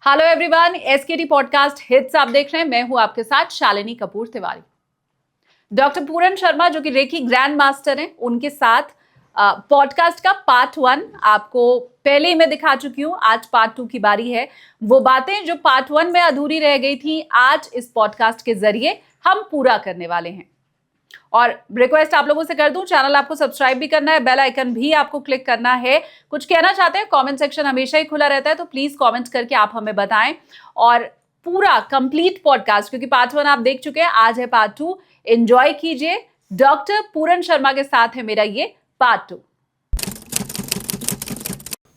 Hello everyone, एसकेटी podcast hits आप देख रहे हैं। मैं हूं आपके साथ शालिनी कपूर तिवारी। डॉक्टर पूरन शर्मा जो कि रेकी ग्रैंड मास्टर हैं, उनके साथ पॉडकास्ट का पार्ट 1 आपको पहले ही मैं दिखा चुकी हूं। आज पार्ट 2 की बारी है। वो बातें जो पार्ट 1 में अधूरी रह गई थी, आज इस पॉडकास्ट के जरिए हम पूरा करने वाले हैं। और रिक्वेस्ट आप लोगों से कर दूं, चैनल आपको सब्सक्राइब भी करना है, बेल आइकन भी आपको क्लिक करना है। कुछ कहना चाहते हैं, कमेंट सेक्शन हमेशा ही खुला रहता है, तो प्लीज कमेंट करके आप हमें बताएं। और पूरा कंप्लीट पॉडकास्ट, क्योंकि पार्ट 1 आप देख चुके हैं, आज है पार्ट 2, एंजॉय कीजिए। डॉक्टर पूरन शर्मा के साथ है मेरा ये पार्ट 2।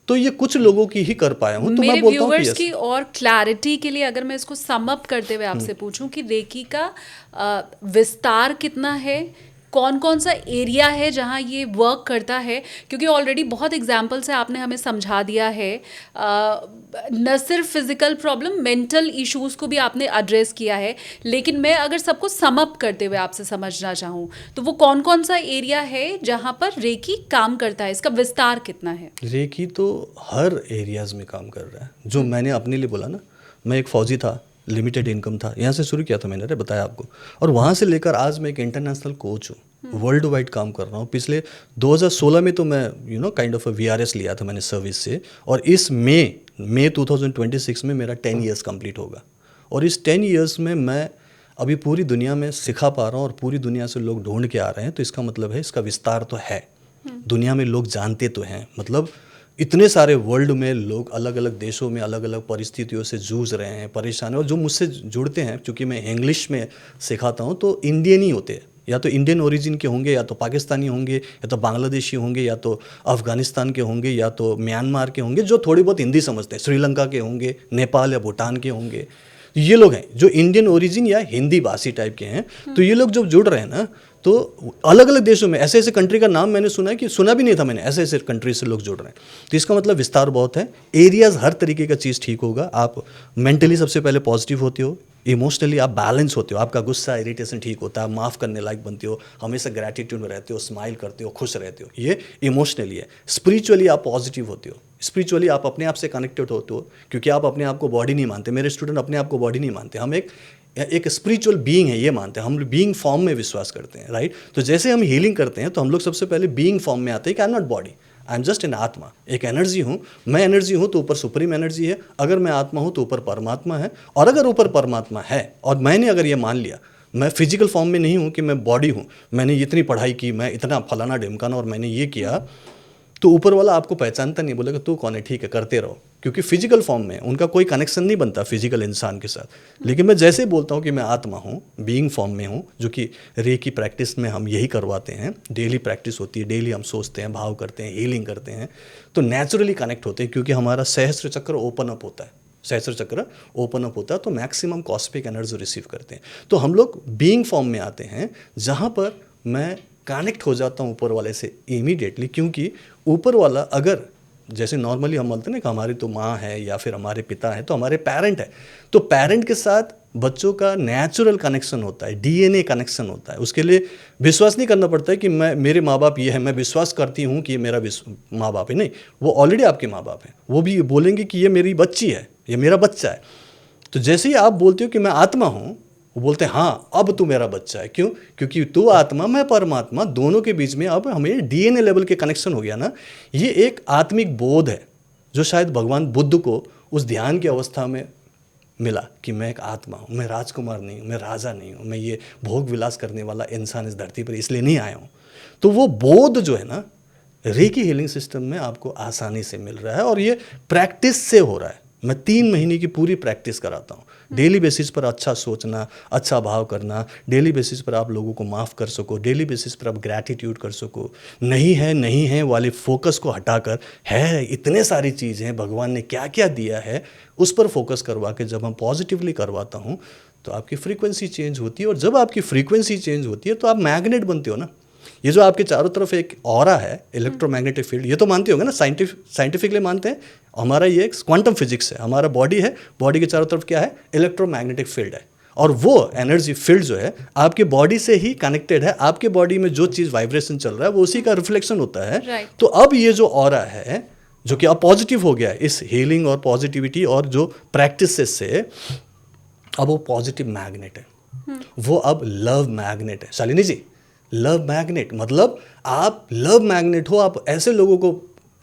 तो ये कुछ लोगों की ही कर पाया हूं, तो मेरे मैं बोलता हूं व्यूअर्स की और क्लैरिटी के लिए अगर मैं इसको सम अप करते हुए आपसे पूछूं कि रेकी का विस्तार कितना है, कौन कौन सा एरिया है जहां ये वर्क करता है, क्योंकि ऑलरेडी बहुत एग्जाम्पल से आपने हमें समझा दिया है। न सिर्फ फिजिकल प्रॉब्लम, मेंटल इश्यूज को भी आपने एड्रेस किया है। लेकिन मैं अगर सबको सम अप करते हुए आपसे समझना चाहूँ, तो वो कौन कौन सा एरिया है जहां पर रेकी काम करता है, इसका विस्तार कितना है? रेकी तो हर एरियाज में काम कर रहा है। जो मैंने अपने लिए बोला ना, मैं एक फौजी था, लिमिटेड इनकम था, यहाँ से शुरू किया था मैंने, बताया आपको। और वहाँ से लेकर आज मैं एक इंटरनेशनल कोच हूँ, वर्ल्ड वाइड काम कर रहा हूँ। पिछले 2016 में तो मैं काइंड ऑफ VRS लिया था मैंने सर्विस से, और इस मई 2026 में मेरा 10 ईयर्स कंप्लीट होगा। और इस 10 ईयर्स में मैं अभी पूरी दुनिया में सिखा पा रहा हूँ, और पूरी दुनिया से लोग ढूंढ के आ रहे हैं। तो इसका मतलब है, इसका विस्तार तो है, दुनिया में लोग जानते तो हैं। मतलब इतने सारे वर्ल्ड में लोग अलग अलग देशों में अलग अलग परिस्थितियों से जूझ रहे हैं, परेशान हैं। और जो मुझसे जुड़ते हैं, क्योंकि मैं इंग्लिश में सिखाता हूँ, तो इंडियन ही होते हैं, या तो इंडियन ओरिजिन के होंगे, या तो पाकिस्तानी होंगे, या तो बांग्लादेशी होंगे, या तो अफगानिस्तान के होंगे, या तो म्यांमार के होंगे, जो थोड़ी बहुत हिंदी समझते हैं, श्रीलंका के होंगे, नेपाल या भूटान के होंगे। ये लोग हैं जो इंडियन ओरिजिन या हिंदी भाषी टाइप के हैं। तो ये लोग जब जुड़ रहे हैं ना, तो अलग अलग देशों में ऐसे ऐसे कंट्री का नाम मैंने सुना है कि सुना भी नहीं था मैंने, ऐसे ऐसे कंट्री से लोग जुड़ रहे हैं। तो इसका मतलब विस्तार बहुत है। एरियाज हर तरीके का चीज़ ठीक होगा। आप मेंटली सबसे पहले पॉजिटिव होते हो, इमोशनली आप बैलेंस होते हो, आपका गुस्सा इरिटेशन ठीक होता है, माफ़ करने लायक बनते हो, हमेशा ग्रैटिट्यूड में रहते हो, स्माइल करते हो, खुश रहते हो। ये इमोशनली है। स्पिरिचुअली आप पॉजिटिव होते हो, स्पिरिचुअली आप अपने आप से कनेक्टेड होते हो, क्योंकि आप अपने आप को बॉडी नहीं मानते। मेरे स्टूडेंट अपने आप को बॉडी नहीं मानते, हम एक स्पिरिचुअल बीइंग है ये मानते हैं। हम बीइंग फॉर्म में विश्वास करते हैं, राइट। तो जैसे हम हीलिंग करते हैं, तो हम लोग सबसे पहले बीइंग फॉर्म में आते हैं कि I am not body, I am just an आत्मा, एक एनर्जी हूँ। मैं एनर्जी हूँ तो ऊपर सुप्रीम एनर्जी है। अगर मैं आत्मा हूँ तो ऊपर परमात्मा है। और अगर ऊपर परमात्मा है, और मैंने अगर ये मान लिया, मैं फिजिकल फॉर्म में नहीं हूँ कि मैं बॉडी हूँ, मैंने इतनी पढ़ाई की, मैं इतना फलाना ढिमकाना, और मैंने ये किया, तो ऊपर वाला आपको पहचानता नहीं, बोलेगा तू कौन है, ठीक है करते रहो। क्योंकि फिजिकल फॉर्म में उनका कोई कनेक्शन नहीं बनता फिजिकल इंसान के साथ। लेकिन मैं जैसे बोलता हूँ कि मैं आत्मा हूँ, बीइंग फॉर्म में हूँ, जो कि रेकी प्रैक्टिस में हम यही करवाते हैं। डेली प्रैक्टिस होती है, डेली हम सोचते हैं, भाव करते हैं, हीलिंग करते हैं, तो नेचुरली कनेक्ट होते हैं। क्योंकि हमारा सहस्त्र चक्र ओपन अप होता है, सहस्त्र चक्र ओपन अप होता है, तो मैक्सिमम कॉस्मिक एनर्जी रिसीव करते हैं। तो हम लोग बीइंग फॉर्म में आते हैं, जहाँ पर मैं कनेक्ट हो जाता हूँ ऊपर वाले से इमीडिएटली। क्योंकि ऊपर वाला, अगर जैसे नॉर्मली हम बोलते हैं ना कि हमारी तो माँ है या फिर हमारे पिता है, तो हमारे पेरेंट है, तो पेरेंट के साथ बच्चों का नेचुरल कनेक्शन होता है, DNA कनेक्शन होता है। उसके लिए विश्वास नहीं करना पड़ता है कि मेरे माँ बाप ये है, मैं विश्वास करती हूँ कि ये मेरा माँ बाप है। नहीं, वो ऑलरेडी आपके माँ बाप हैं। वो भी बोलेंगे कि ये मेरी बच्ची है, ये मेरा बच्चा है। तो जैसे ही आप बोलते हो कि मैं आत्मा हूँ, वो बोलते हैं हाँ अब तू मेरा बच्चा है। क्यों? क्योंकि तू आत्मा, मैं परमात्मा, दोनों के बीच में अब हमें DNA लेवल के कनेक्शन हो गया ना। ये एक आत्मिक बोध है, जो शायद भगवान बुद्ध को उस ध्यान की अवस्था में मिला कि मैं एक आत्मा हूँ, मैं राजकुमार नहीं हूँ, मैं राजा नहीं हूँ, मैं ये भोग विलास करने वाला इंसान इस धरती पर इसलिए नहीं आया हूँ। तो वो बोध जो है ना, रेकी हीलिंग सिस्टम में आपको आसानी से मिल रहा है, और ये प्रैक्टिस से हो रहा है। मैं 3 महीने की पूरी प्रैक्टिस कराता हूँ। डेली बेसिस पर अच्छा सोचना, अच्छा भाव करना, डेली बेसिस पर आप लोगों को माफ़ कर सको, डेली बेसिस पर आप ग्रैटिट्यूड कर सको, नहीं है वाले फोकस को हटाकर है इतने सारी चीज़ें हैं, भगवान ने क्या क्या दिया है, उस पर फोकस करवा के जब हम पॉजिटिवली करवाता हूँ, तो आपकी फ्रीक्वेंसी चेंज होती है। और जब आपकी फ्रीक्वेंसी चेंज होती है, तो आप मैग्नेट बनते हो ना। ये जो आपके चारों तरफ एक ऑरा है, इलेक्ट्रोमैग्नेटिक फील्ड, ये तो मानते होंगे ना, साइंटिफिकली मानते हैं। हमारा ये क्वांटम फिजिक्स है, हमारा बॉडी है, बॉडी के चारों तरफ क्या है, इलेक्ट्रोमैग्नेटिक फील्ड है। और वो एनर्जी फील्ड जो है आपके बॉडी से ही कनेक्टेड है। आपके बॉडी में जो चीज़ वाइब्रेशन चल रहा है, वो उसी का रिफ्लेक्शन होता है। Right. तो अब ये जो ऑरा है, जो कि अब पॉजिटिव हो गया है इस हीलिंग और पॉजिटिविटी और जो प्रैक्टिसेस से, अब वो पॉजिटिव मैग्नेट है, वो अब लव मैग्नेट है। शालिनी जी, लव मैग्नेट मतलब आप लव मैग्नेट हो, आप ऐसे लोगों को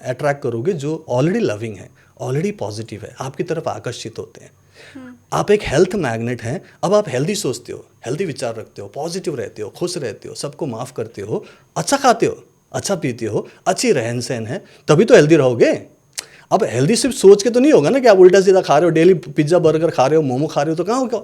अट्रैक्ट करोगे जो ऑलरेडी लविंग है, ऑलरेडी पॉजिटिव है, आपकी तरफ आकर्षित होते हैं। आप एक हेल्थ मैग्नेट हैं, अब आप हेल्दी सोचते हो, हेल्दी विचार रखते हो, पॉजिटिव रहते हो, खुश रहते हो, सबको माफ़ करते हो, अच्छा खाते हो, अच्छा पीते हो, अच्छी रहन सहन है, तभी तो हेल्दी रहोगे। अब हेल्दी सिर्फ सोच के तो नहीं होगा ना कि आप उल्टा सीधा खा रहे हो, डेली पिज्ज़ा बर्गर खा रहे हो, मोमो खा रहे हो, तो कहाँ होगा।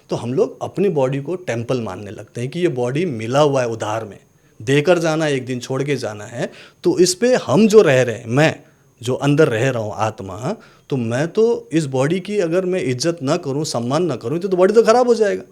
तो हम लोग अपनी बॉडी को टेम्पल मानने लगते हैं कि ये बॉडी मिला हुआ है उधार में, देकर जाना है, एक दिन छोड़ के जाना है। तो इस पे हम जो रह रहे हैं, मैं जो अंदर रह रहा हूँ आत्मा, तो मैं तो इस बॉडी की अगर मैं इज्जत ना करूँ, सम्मान ना करूँ, तो बॉडी तो खराब हो जाएगा।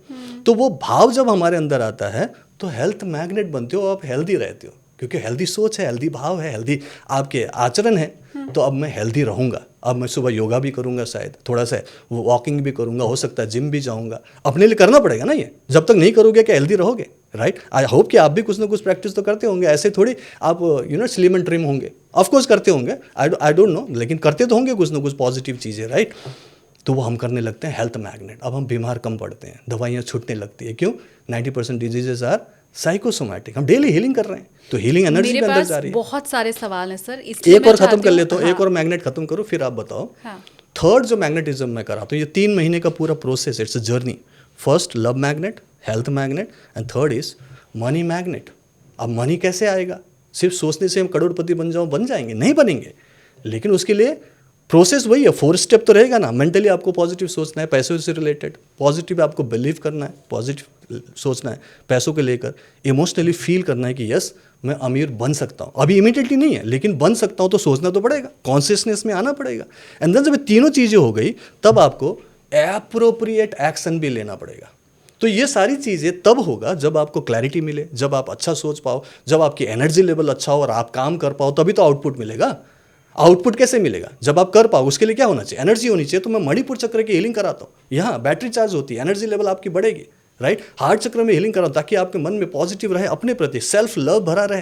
तो वो भाव जब हमारे अंदर आता है तो हेल्थ मैग्नेट बनते हो, आप हेल्दी रहते हो, क्योंकि हेल्दी सोच है, हेल्दी भाव है, हेल्दी आपके आचरण है। तो अब मैं हेल्दी रहूँगा, अब मैं सुबह योगा भी करूँगा, शायद थोड़ा सा वॉकिंग भी करूँगा, हो सकता है जिम भी जाऊँगा। अपने लिए करना पड़ेगा ना, ये जब तक नहीं करोगे क्या हेल्दी रहोगे, राइट। आई होप कि आप भी कुछ ना कुछ प्रैक्टिस तो करते होंगे, ऐसे थोड़ी आप स्लिम एंड ट्रिम होंगे, ऑफकोर्स करते होंगे, आई डोंट नो, लेकिन करते तो होंगे कुछ ना कुछ पॉजिटिव चीज़ें, राइट। तो वो हम करने लगते हैं हेल्थ मैग्नेट। अब हम बीमार कम पड़ते हैं, दवाइयाँ छूटने लगती है, क्यों? 90% डिजीजेज आर साइकोसोमैटिक। हम डेली हीलिंग कर रहे हैं, तो हीलिंग एनर्जी के अंदर जा रही है। बहुत सारे सवाल हैं सर, इसलिए एक और खत्म कर लेता हूँ, हाँ। एक और मैग्नेट खत्म करो, फिर आप बताओ। हाँ। थर्ड जो मैग्नेटिज्म मैं कराता हूँ, ये 3 महीने का पूरा process, it's a journey. First love magnet, health magnet, and third is money magnet. अब मनी कैसे आएगा? सिर्फ सोचने से हम करोड़पति बन जाएंगे? नहीं बनेंगे, लेकिन उसके लिए प्रोसेस वही है, 4 स्टेप तो रहेगा ना। मेंटली आपको पॉजिटिव सोचना है, पैसों से रिलेटेड, पॉजिटिव आपको बिलीव करना है, पॉजिटिव सोचना है पैसों को लेकर, इमोशनली फील करना है कि यस मैं अमीर बन सकता हूँ। अभी इमीडिएटली नहीं है, लेकिन बन सकता हूँ, तो सोचना तो पड़ेगा, कॉन्शियसनेस में आना पड़ेगा। एंड देन जब ये तीनों चीज़ें हो गई, तब आपको एप्रोप्रिएट एक्शन भी लेना पड़ेगा। तो ये सारी चीज़ें तब होगा जब आपको क्लैरिटी मिले, जब आप अच्छा सोच पाओ, जब आपकी एनर्जी लेवल अच्छा हो और आप काम कर पाओ, तभी तो आउटपुट मिलेगा। आउटपुट कैसे मिलेगा? जब आप कर पाओ, उसके लिए क्या होना चाहिए? एनर्जी होनी चाहिए। तो मैं मणिपुर चक्र की हीलिंग कराता हूँ, यहाँ बैटरी चार्ज होती है, एनर्जी लेवल आपकी बढ़ेगी, राइट। हार्ट चक्र में हीलिंग कराता हूँ ताकि आपके मन में पॉजिटिव रहे, अपने प्रति सेल्फ लव भरा रहे,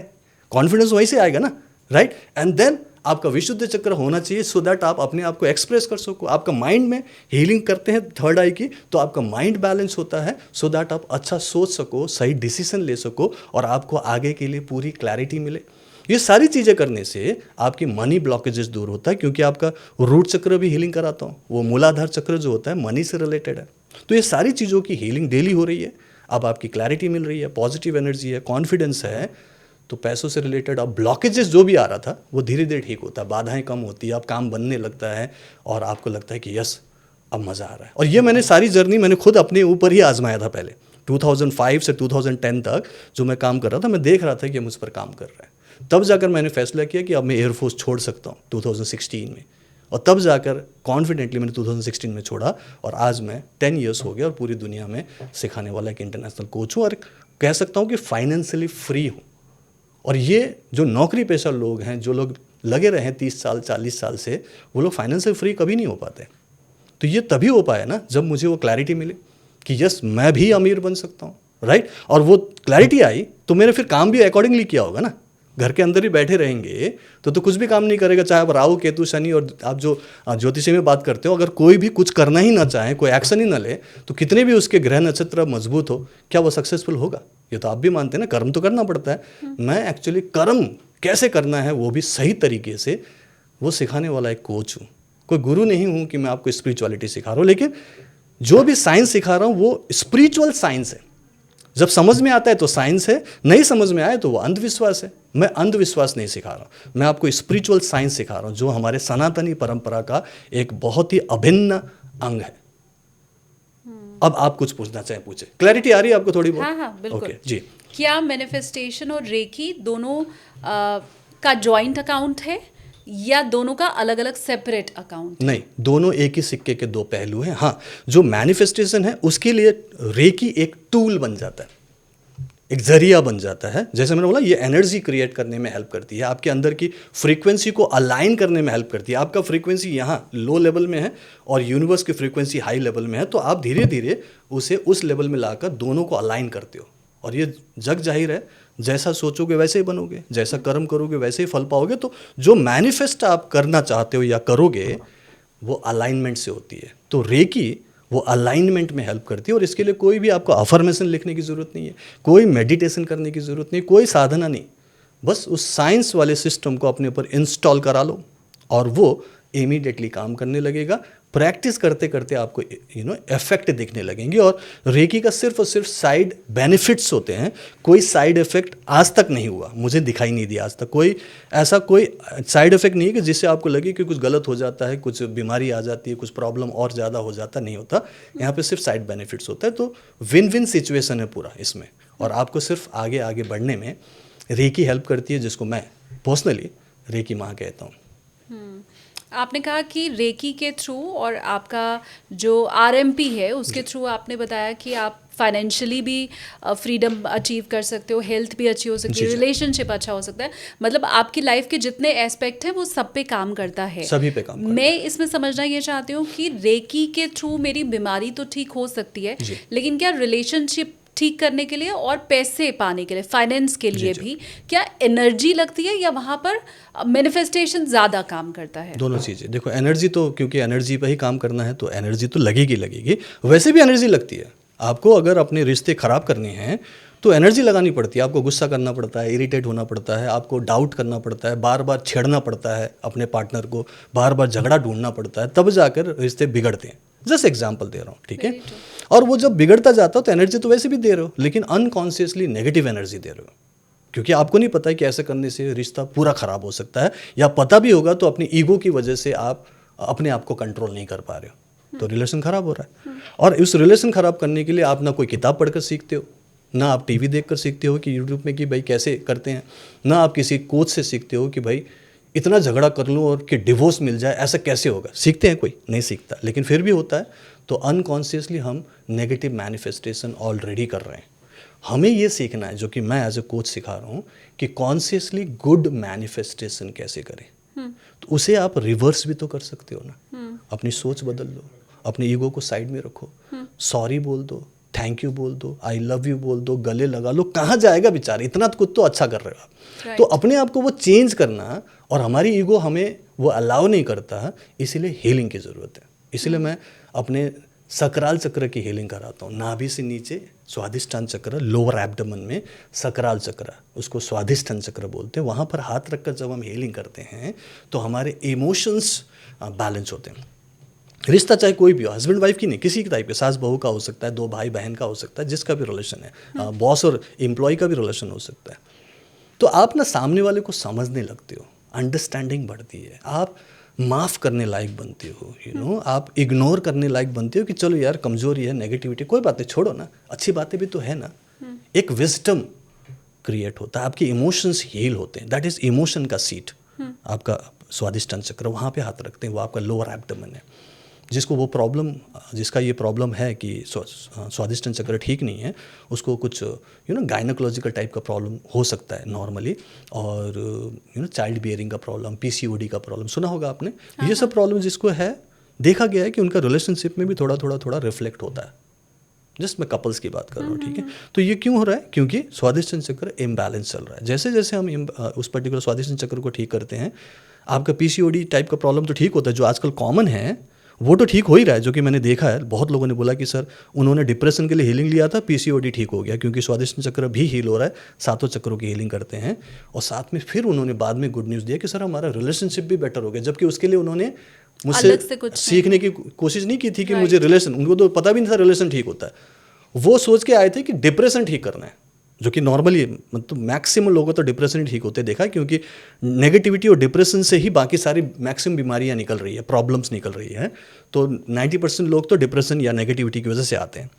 कॉन्फिडेंस वहीं से आएगा ना, राइट। एंड देन आपका विशुद्ध चक्र होना चाहिए, सो दैट आप अपने आप को एक्सप्रेस कर सको। आपका माइंड में हीलिंग करते हैं थर्ड आई की, तो आपका माइंड बैलेंस होता है, सो दैट आप अच्छा सोच सको, सही डिसीजन ले सको और आपको आगे के लिए पूरी क्लैरिटी मिले। ये सारी चीज़ें करने से आपकी मनी ब्लॉकेजेस दूर होता है, क्योंकि आपका रूट चक्र भी हीलिंग कराता हूँ, वो मूलाधार चक्र जो होता है मनी से रिलेटेड है। तो ये सारी चीज़ों की हीलिंग डेली हो रही है। अब आपकी क्लैरिटी मिल रही है, पॉजिटिव एनर्जी है, कॉन्फिडेंस है, तो पैसों से रिलेटेड अब ब्लॉकेजेस जो भी आ रहा था वो धीरे धीरे ठीक होता है, बाधाएं कम होती है, अब काम बनने लगता है और आपको लगता है कि यस अब मज़ा आ रहा है। और ये मैंने सारी जर्नी मैंने खुद अपने ऊपर ही आजमाया था। पहले 2005 से 2010 तक जो मैं काम कर रहा था, मैं देख रहा था कि मुझ पर काम कर रहा है। तब जाकर मैंने फैसला किया कि अब मैं एयरफोर्स छोड़ सकता हूँ 2016 में, और तब जाकर कॉन्फिडेंटली मैंने 2016 में छोड़ा, और आज मैं 10 ईयर्स हो गया और पूरी दुनिया में सिखाने वाला एक इंटरनेशनल कोच हूँ, और कह सकता हूँ कि फाइनेंशियली फ्री हूँ। और ये जो नौकरी पेशा लोग हैं, जो लोग लगे रहे हैं 30 साल 40 साल से, वो लोग फाइनेंशियल फ्री कभी नहीं हो पाते। तो ये तभी हो पाया ना जब मुझे वो क्लैरिटी मिली कि यस मैं भी अमीर बन सकता हूँ, राइट। और वो क्लैरिटी आई तो मैंने फिर काम भी अकॉर्डिंगली किया होगा ना। घर के अंदर ही बैठे रहेंगे तो कुछ भी काम नहीं करेगा, चाहे आप राहु केतु शनि और आप जो ज्योतिषी में बात करते हो, अगर कोई भी कुछ करना ही ना चाहे, कोई एक्शन ही ना ले, तो कितने भी उसके ग्रह नक्षत्र मजबूत हो, क्या वो सक्सेसफुल होगा? ये तो आप भी मानते हैं ना, कर्म तो करना पड़ता है। मैं एक्चुअली कर्म कैसे करना है वो भी सही तरीके से वो सिखाने वाला एक कोच हूँ। कोई गुरु नहीं हूँ कि मैं आपको स्पिरिचुअलिटी सिखा रहा हूँ, लेकिन जो भी साइंस सिखा रहा हूँ वो स्पिरिचुअल साइंस है। जब समझ में आता है तो साइंस है, नहीं समझ में आए तो वो अंधविश्वास है। मैं अंधविश्वास नहीं सिखा रहा हूँ, मैं आपको स्पिरिचुअल साइंस सिखा रहा हूँ, जो हमारे सनातनी परंपरा का एक बहुत ही अभिन्न अंग है। अब आप कुछ पूछना चाहें पूछे। क्लैरिटी आ रही है आपको थोड़ी बहुत? हाँ बिल्कुल। ओके जी। क्या मैनिफेस्टेशन और रेकी दोनों का जॉइंट अकाउंट है या दोनों का अलग अलग सेपरेट अकाउंट? नहीं, दोनों एक ही सिक्के के दो पहलू हैं। हाँ, जो मैनिफेस्टेशन है उसके लिए रेकी एक टूल बन जाता है, एक जरिया बन जाता है। जैसे मैंने बोला, ये एनर्जी क्रिएट करने में हेल्प करती है, आपके अंदर की फ्रीक्वेंसी को अलाइन करने में हेल्प करती है। आपका फ्रीक्वेंसी यहाँ लो लेवल में है और यूनिवर्स की फ्रीक्वेंसी हाई लेवल में है, तो आप धीरे धीरे उसे उस लेवल में लाकर दोनों को अलाइन करते हो। और ये जग जाहिर है, जैसा सोचोगे वैसे ही बनोगे, जैसा कर्म करोगे वैसे ही फल पाओगे। तो जो मैनिफेस्ट आप करना चाहते हो या करोगे वो अलाइनमेंट से होती है। तो रेकी वो अलाइनमेंट में हेल्प करती है, और इसके लिए कोई भी आपको अफर्मेशन लिखने की ज़रूरत नहीं है, कोई मेडिटेशन करने की ज़रूरत नहीं, कोई साधना नहीं। बस उस साइंस वाले सिस्टम को अपने ऊपर इंस्टॉल करा लो और वो इमीडिएटली काम करने लगेगा। प्रैक्टिस करते करते आपको इफेक्ट दिखने लगेंगे। और रेकी का सिर्फ और सिर्फ साइड बेनिफिट्स होते हैं, कोई साइड इफेक्ट आज तक नहीं हुआ, मुझे दिखाई नहीं दिया आज तक कोई ऐसा कोई साइड इफेक्ट नहीं है कि जिससे आपको लगे कि कुछ गलत हो जाता है, कुछ बीमारी आ जाती है, कुछ प्रॉब्लम और ज़्यादा हो जाता, नहीं होता। यहाँ पे सिर्फ साइड बेनिफिट्स होता है। तो विन विन सिचुएशन है पूरा इसमें, और आपको सिर्फ आगे आगे बढ़ने में रेकी हेल्प करती है, जिसको मैं पर्सनली रेकी माँ कहता हूँ। आपने कहा कि रेकी के थ्रू और आपका जो आरएमपी है उसके थ्रू आपने बताया कि आप फाइनेंशियली भी फ्रीडम अचीव कर सकते हो, हेल्थ भी अच्छी हो सकती है, रिलेशनशिप अच्छा हो सकता है, मतलब आपकी लाइफ के जितने एस्पेक्ट हैं वो सब पे काम करता है, सभी पे काम करता है। मैं इसमें समझना ये चाहती हूँ कि रेकी के थ्रू मेरी बीमारी तो ठीक हो सकती है, लेकिन क्या रिलेशनशिप ठीक करने के लिए और पैसे पाने के लिए, फाइनेंस के लिए भी क्या एनर्जी लगती है, या वहाँ पर मैनिफेस्टेशन ज़्यादा काम करता है? दोनों चीज़ें। देखो, एनर्जी तो, क्योंकि एनर्जी पे ही काम करना है तो एनर्जी तो लगेगी लगेगी। वैसे भी एनर्जी लगती है। आपको अगर अपने रिश्ते ख़राब करने हैं तो एनर्जी लगानी पड़ती है। आपको गुस्सा करना पड़ता है, इरिटेट होना पड़ता है, आपको डाउट करना पड़ता है, बार बार छेड़ना पड़ता है अपने पार्टनर को, बार बार झगड़ा ढूंढना पड़ता है, तब जाकर रिश्ते बिगड़ते हैं। जस्ट एग्जाम्पल दे रहा हूँ, ठीक है। और वो जब बिगड़ता जाता हो तो एनर्जी तो वैसे भी दे रहे हो, लेकिन अनकॉन्शियसली नेगेटिव एनर्जी दे रहे हो, क्योंकि आपको नहीं पता है कि ऐसे करने से रिश्ता पूरा ख़राब हो सकता है, या पता भी होगा तो अपनी ईगो की वजह से आप अपने आप को कंट्रोल नहीं कर पा रहे हो, तो रिलेशन ख़राब हो रहा है। और उस रिलेशन ख़राब करने के लिए आप ना कोई किताब पढ़कर सीखते हो, ना आप टीवी देखकर सीखते हो कि यूट्यूब में कि भाई कैसे करते हैं, ना आप किसी कोच से सीखते हो कि भाई इतना झगड़ा कर लूँ और कि डिवोर्स मिल जाए, ऐसा कैसे होगा। सीखते हैं? कोई नहीं सीखता, लेकिन फिर भी होता है। तो अनकॉन्शियसली हम नेगेटिव मैनिफेस्टेशन ऑलरेडी कर रहे हैं। हमें ये सीखना है, जो कि मैं एज ए कोच सिखा रहा हूँ, कि कॉन्शियसली गुड मैनिफेस्टेशन कैसे करें। तो उसे आप रिवर्स भी तो कर सकते हो ना। अपनी सोच बदल लो, अपने ईगो को साइड में रखो, सॉरी बोल दो, थैंक यू बोल दो, आई लव यू बोल दो, गले लगा लो। कहाँ जाएगा बेचारे, इतना कुछ तो अच्छा कर रहे हो आप। तो अपने आप को वो चेंज करना, और हमारी ईगो हमें वो अलाउ नहीं करता, इसीलिए हीलिंग की ज़रूरत है। इसीलिए मैं अपने सकराल चक्र की हीलिंग कराता हूँ। नाभि से नीचे स्वादिष्टान चक्र, लोअर एब्डोमेन में सकराल चक्र, उसको स्वादिष्टान चक्र बोलते हैं। वहाँ पर हाथ रखकर जब हम हीलिंग करते हैं तो हमारे इमोशंस बैलेंस होते हैं। रिश्ता चाहे कोई भी हो, हस्बैंड वाइफ की नहीं, किसी टाइप के, सास बहू का हो सकता है, दो भाई बहन का हो सकता है, जिसका भी रिलेशन है, बॉस और एम्प्लॉय का भी रिलेशन हो सकता है। तो आप ना सामने वाले को समझने लगते हो, अंडरस्टैंडिंग बढ़ती है, आप माफ़ करने लायक बनते हो, आप इग्नोर करने लायक बनते हो कि चलो यार कमजोरी है, नेगेटिविटी, कोई बात नहीं, छोड़ो ना, अच्छी बातें भी तो है ना। एक विजडम क्रिएट होता है, आपके इमोशंस हील होते हैं। दैट इज इमोशन का सीट, आपका स्वादिष्टान चक्र, वहाँ पे हाथ रखते हैं, वो आपका लोअर एब्डोमेन है। जिसको वो प्रॉब्लम, जिसका ये प्रॉब्लम है कि स्वादिष्टान चक्र ठीक नहीं है, उसको कुछ गायनोकोलॉजिकल टाइप का प्रॉब्लम हो सकता है नॉर्मली, और चाइल्ड बियरिंग का प्रॉब्लम, पीसीओडी का प्रॉब्लम सुना होगा आपने। ये सब प्रॉब्लम जिसको है, देखा गया है कि उनका रिलेशनशिप में भी थोड़ा थोड़ा रिफ्लेक्ट होता है। जस्ट मैं कपल्स की बात कर रहा हूँ, ठीक है। तो ये क्यों हो रहा है? क्योंकि स्वादिष्टान चक्र इम्बैलेंस चल रहा है। जैसे जैसे हम उस पर्टिकुलर स्वादिष्टान चक्र को ठीक करते हैं, आपका पीसीओडी टाइप का प्रॉब्लम तो ठीक होता है, जो आजकल कॉमन है, वो तो ठीक हो ही रहा है। जो कि मैंने देखा है, बहुत लोगों ने बोला कि सर उन्होंने डिप्रेशन के लिए हीलिंग लिया था, पीसीओडी ठीक हो गया, क्योंकि स्वादिष्टान चक्र भी हील हो रहा है, सातों चक्रों की हीलिंग करते हैं। और साथ में फिर उन्होंने बाद में गुड न्यूज़ दिया कि सर हमारा रिलेशनशिप भी बेटर हो गया, जबकि उसके लिए उन्होंने मुझसे सीखने की कोशिश नहीं की थी कि मुझे रिलेशन, उनको तो पता भी नहीं था रिलेशन ठीक होता है। वो सोच के आए थे कि डिप्रेशन ठीक करना है, जो कि नॉर्मली मतलब मैक्सिमम लोगों तो डिप्रेशन ठीक होते देखा, क्योंकि नेगेटिविटी और डिप्रेशन से ही बाकी सारी मैक्सिमम बीमारियां निकल रही है, प्रॉब्लम्स निकल रही है। तो 90% लोग तो डिप्रेशन या नेगेटिविटी की वजह से आते हैं।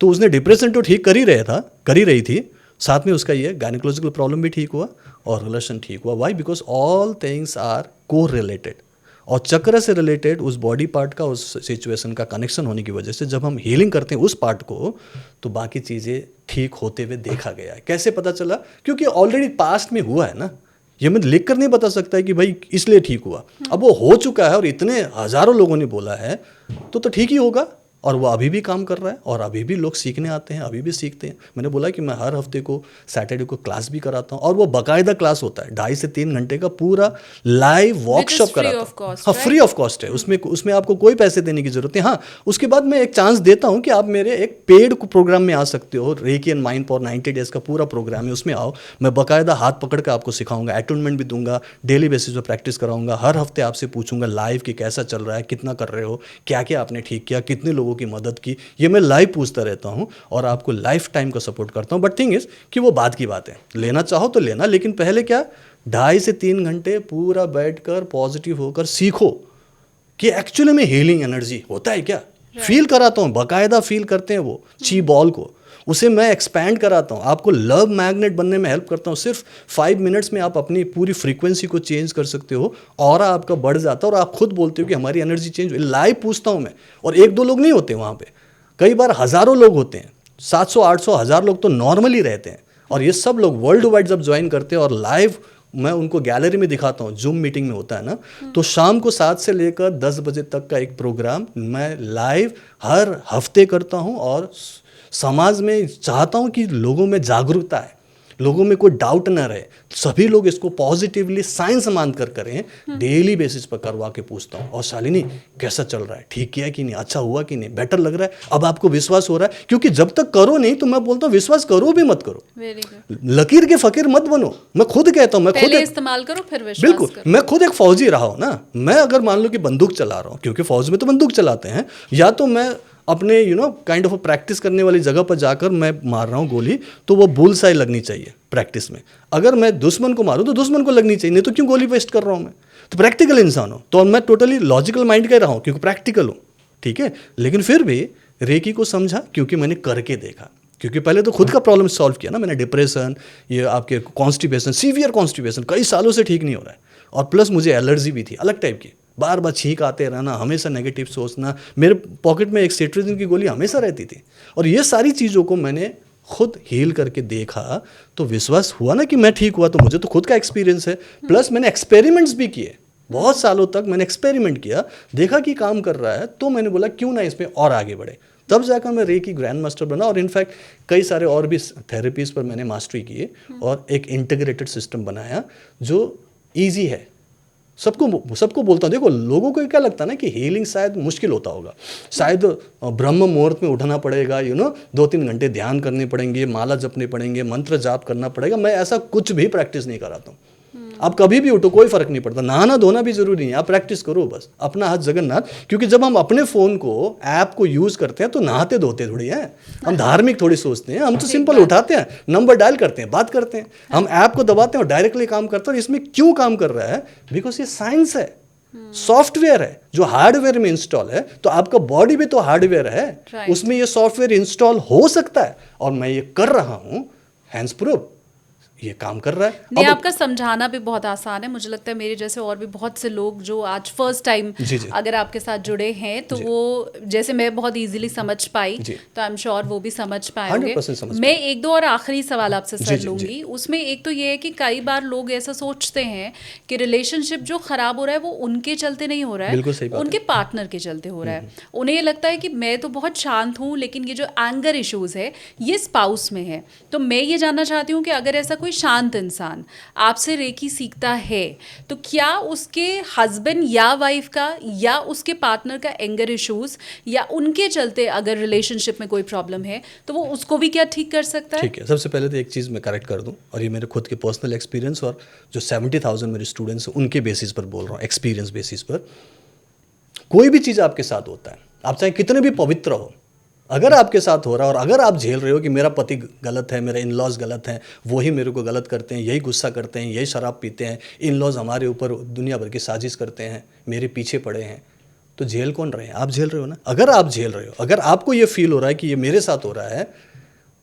तो उसने डिप्रेशन तो ठीक कर ही रही थी, साथ में उसका ये गायनोकोलॉजिकल प्रॉब्लम भी ठीक हुआ और रिलेशन ठीक हुआ। Why? Because all things are को रिलेटेड, और चक्र से रिलेटेड उस बॉडी पार्ट का, उस सिचुएशन का कनेक्शन होने की वजह से जब हम हीलिंग करते हैं उस पार्ट को, तो बाकी चीज़ें ठीक होते हुए देखा गया है। कैसे पता चला? क्योंकि ऑलरेडी पास्ट में हुआ है ना। ये मैं लिख कर नहीं बता सकता है कि भाई इसलिए ठीक हुआ, अब वो हो चुका है और इतने हज़ारों लोगों ने बोला है तो ठीक ही होगा। और वो अभी भी काम कर रहा है और अभी भी लोग सीखने आते हैं, अभी भी सीखते हैं। मैंने बोला कि मैं हर हफ्ते को सैटरडे को क्लास भी कराता हूँ और वो बाकायदा क्लास होता है 2.5 से 3 घंटे का पूरा लाइव वर्कशॉप कराता हूँ। हाँ, फ्री ऑफ कॉस्ट है, उसमें आपको कोई पैसे देने की जरूरत नहीं। हाँ, उसके बाद मैं एक चांस देता हूँ कि आप मेरे एक पेड प्रोग्राम में आ सकते हो। Recce and mind power 90 days का पूरा प्रोग्राम है, उसमें आओ। मैं बाकायदा हाथ पकड़ के आपको सिखाऊंगा, अटूनमेंट भी दूंगा, डेली बेसिस पे प्रैक्टिस कराऊंगा। हर हफ्ते आपसे पूछूंगा लाइव कि कैसा चल रहा है, कितना कर रहे हो, क्या क्या आपने ठीक किया, कितने लोगों की मदद की, ये मैं लाइव पूछता रहता हूँ और आपको लाइफ टाइम का सपोर्ट करता हूँ। बट थिंग इज कि वो बात की बात है, लेना चाहो तो लेना, लेकिन पहले क्या 2.5 से 3 घंटे पूरा बैठकर पॉजिटिव होकर सीखो कि एक्चुअली में हीलिंग एनर्जी होता है क्या। फील कराता हूँ, बाकायदा फील करते हैं वो ची बॉल को, उसे मैं एक्सपैंड कराता हूँ, आपको लव मैग्नेट बनने में हेल्प करता हूँ। सिर्फ 5 मिनट्स में आप अपनी पूरी फ्रीक्वेंसी को चेंज कर सकते हो, और आपका बढ़ जाता है और आप खुद बोलते हो कि हमारी एनर्जी चेंज हुई। लाइव पूछता हूँ मैं, और 1-2 लोग नहीं होते वहाँ पे, कई बार हज़ारों लोग होते हैं, 700, 800, 1000 लोग तो नॉर्मली रहते हैं। और ये सब लोग वर्ल्ड वाइड जब ज्वाइन करते हैं और लाइव मैं उनको गैलरी में दिखाता हूँ, जूम मीटिंग में होता है ना, तो शाम को 7 से लेकर 10 बजे तक का एक प्रोग्राम मैं लाइव हर हफ्ते करता हूँ। और समाज में चाहता हूँ कि लोगों में जागरूकता है, लोगों में कोई डाउट ना रहे, सभी लोग इसको पॉजिटिवली साइंस मानकर करें। डेली बेसिस पर करवा के पूछता हूँ, और शालिनी कैसा चल रहा है, ठीक किया कि नहीं, अच्छा हुआ कि नहीं, बेटर लग रहा है, अब आपको विश्वास हो रहा है। क्योंकि जब तक करो नहीं तो मैं बोलता हूँ विश्वास करो भी मत करो, लकीर के फकीर मत बनो। मैं खुद कहता हूँ, मैं खुद इस्तेमाल करो फिर विश्वास बिल्कुल करो। मैं खुद एक फौजी रहा हूँ ना। मैं अगर मान लो कि बंदूक चला रहा हूँ, क्योंकि फौज में तो बंदूक चलाते हैं, या तो मैं अपने काइंड ऑफ प्रैक्टिस करने वाली जगह पर जाकर मैं मार रहा हूँ गोली, तो वो बुल साई लगनी चाहिए प्रैक्टिस में। अगर मैं दुश्मन को मारूँ तो दुश्मन को लगनी चाहिए, नहीं तो क्यों गोली वेस्ट कर रहा हूँ मैं। तो प्रैक्टिकल इंसान हूँ, तो मैं टोटली लॉजिकल माइंड का ही रहा हूँ क्योंकि प्रैक्टिकल हूँ, ठीक है। लेकिन फिर भी रेकी को समझा क्योंकि मैंने करके देखा, क्योंकि पहले तो खुद का प्रॉब्लम सॉल्व किया ना मैंने। डिप्रेशन, ये आपके कॉन्स्टिपेशन, सीवियर कॉन्स्टिपेशन कई सालों से ठीक नहीं हो रहा है, और प्लस मुझे एलर्जी भी थी अलग टाइप की, बार बार छींक आते रहना, हमेशा नेगेटिव सोचना, मेरे पॉकेट में एक सेट्रिजिन की गोली हमेशा रहती थी। और ये सारी चीज़ों को मैंने खुद हील करके देखा, तो विश्वास हुआ ना कि मैं ठीक हुआ। तो मुझे तो खुद का एक्सपीरियंस है, प्लस मैंने एक्सपेरिमेंट्स भी किए, बहुत सालों तक मैंने एक्सपेरिमेंट किया, देखा कि काम कर रहा है, तो मैंने बोला क्यों ना इसमें और आगे बढ़े। तब जाकर मैं रेकी ग्रैंड मास्टर बना, और इनफैक्ट कई सारे और भी थेरेपीज़ पर मैंने मास्टरी की, और एक इंटीग्रेटेड सिस्टम बनाया जो ईजी है। सबको बोलता हूँ, देखो लोगों को क्या लगता है ना कि हीलिंग शायद मुश्किल होता होगा, शायद ब्रह्म मुहूर्त में उठना पड़ेगा, 2-3 घंटे ध्यान करने पड़ेंगे, माला जपने पड़ेंगे, मंत्र जाप करना पड़ेगा। मैं ऐसा कुछ भी प्रैक्टिस नहीं कराता हूँ। आप कभी भी उठो, कोई फर्क नहीं पड़ता, नहाना धोना भी जरूरी नहीं है, आप प्रैक्टिस करो बस अपना हाथ जगन्नाथ। क्योंकि जब हम अपने फ़ोन को ऐप को यूज़ करते हैं तो नहाते धोते थोड़ी हैं, हम धार्मिक थोड़ी सोचते हैं, हम तो सिंपल उठाते हैं, नंबर डायल करते हैं, बात करते हैं, हम ऐप को दबाते हैं और डायरेक्टली काम करते हैं। और इसमें क्यों काम कर रहा है, बिकॉज ये साइंस है, सॉफ्टवेयर है जो हार्डवेयर में इंस्टॉल है। तो आपका बॉडी भी तो हार्डवेयर है, उसमें ये सॉफ्टवेयर इंस्टॉल हो सकता है, और मैं ये कर रहा हूँ, हैंड्स प्रूफ ये काम कर रहा है। नहीं, आपका समझाना भी बहुत आसान है। मुझे लगता है मेरे जैसे और भी बहुत से लोग जो आज फर्स्ट टाइम अगर आपके साथ जुड़े हैं, तो वो जैसे मैं बहुत इजीली समझ पाई, तो आई एम श्योर वो भी समझ पाएंगे। मैं 1-2 और आखिरी सवाल आपसे सर लूंगी। उसमें एक तो ये है कि कई बार लोग ऐसा सोचते हैं कि रिलेशनशिप जो खराब हो रहा है वो उनके चलते नहीं हो रहा है, उनके पार्टनर के चलते हो रहा है। उन्हें ये लगता है कि मैं तो बहुत शांत हूँ, लेकिन ये जो एंगर इश्यूज है ये स्पाउस में है। तो मैं ये जानना चाहती हूँ कि अगर ऐसा कोई शांत इंसान आपसे रेकी सीखता है, तो क्या उसके हस्बैंड या वाइफ का या उसके पार्टनर का एंगर इश्यूज या उनके चलते अगर रिलेशनशिप में कोई प्रॉब्लम है, तो वो उसको भी क्या ठीक कर सकता है? ठीक है, सबसे पहले तो एक चीज़ मैं करेक्ट कर दूं, और ये मेरे खुद के पर्सनल एक्सपीरियंस और जो 70,000 मेरे स्टूडेंट्स हैं उनके बेसिस पर बोल रहा हूँ, एक्सपीरियंस बेसिस पर। कोई भी चीज़ आपके साथ होता है, आप चाहे कितने भी पवित्र हो, अगर आपके साथ हो रहा है और अगर आप झेल रहे हो कि मेरा पति गलत है, मेरे इन लॉज गलत हैं, वही मेरे को गलत करते हैं, यही गुस्सा करते हैं, यही शराब पीते हैं, इन लॉज हमारे ऊपर दुनिया भर की साजिश करते हैं, मेरे पीछे पड़े हैं, तो झेल कौन रहे हैं? आप झेल रहे हो ना। अगर आप झेल रहे हो, अगर आपको ये फील हो रहा है कि ये मेरे साथ हो रहा है,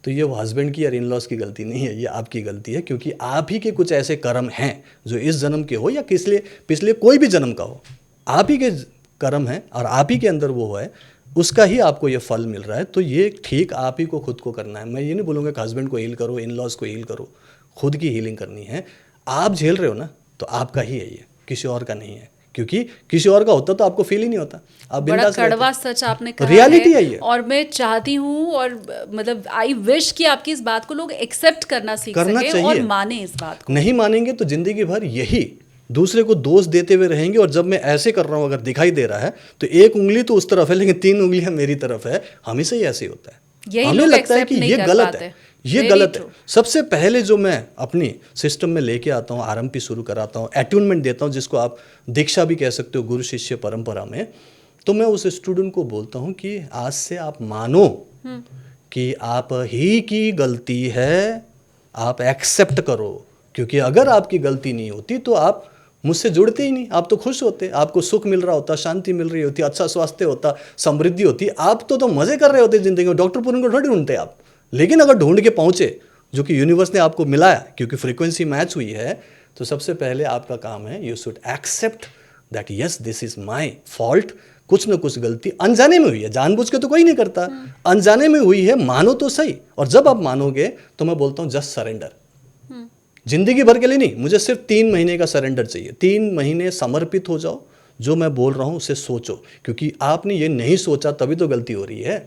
तो ये वो हस्बैंड की या इन लॉज की गलती नहीं है, ये आपकी गलती है। क्योंकि आप ही के कुछ ऐसे कर्म हैं जो इस जन्म के हो या पिछले कोई भी जन्म का हो, आप ही के कर्म हैं और आप ही के अंदर वो है, उसका ही आपको ये फल मिल रहा है। तो ये ठीक आप ही को खुद को करना है। मैं ये नहीं बोलूँगा कि हस्बैंड को हील करो, इन लॉज को हील करो, खुद की हीलिंग करनी है। आप झेल रहे हो ना, तो आपका ही है ये, किसी और का नहीं है। क्योंकि किसी और का होता तो आपको फील ही नहीं होता, आप बड़ा बिंदास रहते। कड़वा सच आपने कहा रियलिटी है, है ये। और मैं चाहती हूँ और मतलब आई विश कि आपकी इस बात को लोग एक्सेप्ट करना सीख करना सकें चाहिए। और माने इस बात को। नहीं मानेंगे तो जिंदगी भर यही दूसरे को दोष देते हुए रहेंगे, और जब मैं ऐसे कर रहा हूँ अगर दिखाई दे रहा है तो एक उंगली तो उस तरफ है लेकिन 3 उंगलियां मेरी तरफ है, हमेशा ही ऐसे ही होता है। यही हमें लोग लगता है accept कि नहीं ये कर गलत पाते। है, ये Very गलत है। true। सबसे पहले जो मैं अपनी सिस्टम में लेके आता हूँ, आरएमपी शुरू कराता हूँ, अट्यूनमेंट देता हूँ, जिसको आप दीक्षा भी कह सकते हो गुरु शिष्य परंपरा में, तो मैं उस स्टूडेंट को बोलता हूँ कि आज से आप मानो कि आप ही की गलती है, आप एक्सेप्ट करो, क्योंकि अगर आपकी गलती नहीं होती तो आप मुझसे जुड़ते ही नहीं, आप तो खुश होते, आपको सुख मिल रहा होता, शांति मिल रही होती, अच्छा स्वास्थ्य होता, समृद्धि होती, आप तो मजे कर रहे होते जिंदगी में। डॉक्टर पूरन को थोड़ी ढूंढते आप, लेकिन अगर ढूंढ के पहुंचे, जो कि यूनिवर्स ने आपको मिलाया क्योंकि फ्रीक्वेंसी मैच हुई है, तो सबसे पहले आपका काम है you should accept that yes this is my fault. कुछ ना कुछ गलती अनजाने में हुई है, जानबूझ के तो कोई नहीं करता, अनजाने में हुई है, मानो तो सही। और जब आप मानोगे तो मैं बोलता हूँ जस्ट सरेंडर। जिंदगी भर के लिए नहीं, मुझे सिर्फ 3 महीने का सरेंडर चाहिए। 3 महीने समर्पित हो जाओ, जो मैं बोल रहा हूं उसे सोचो, क्योंकि आपने ये नहीं सोचा तभी तो गलती हो रही है।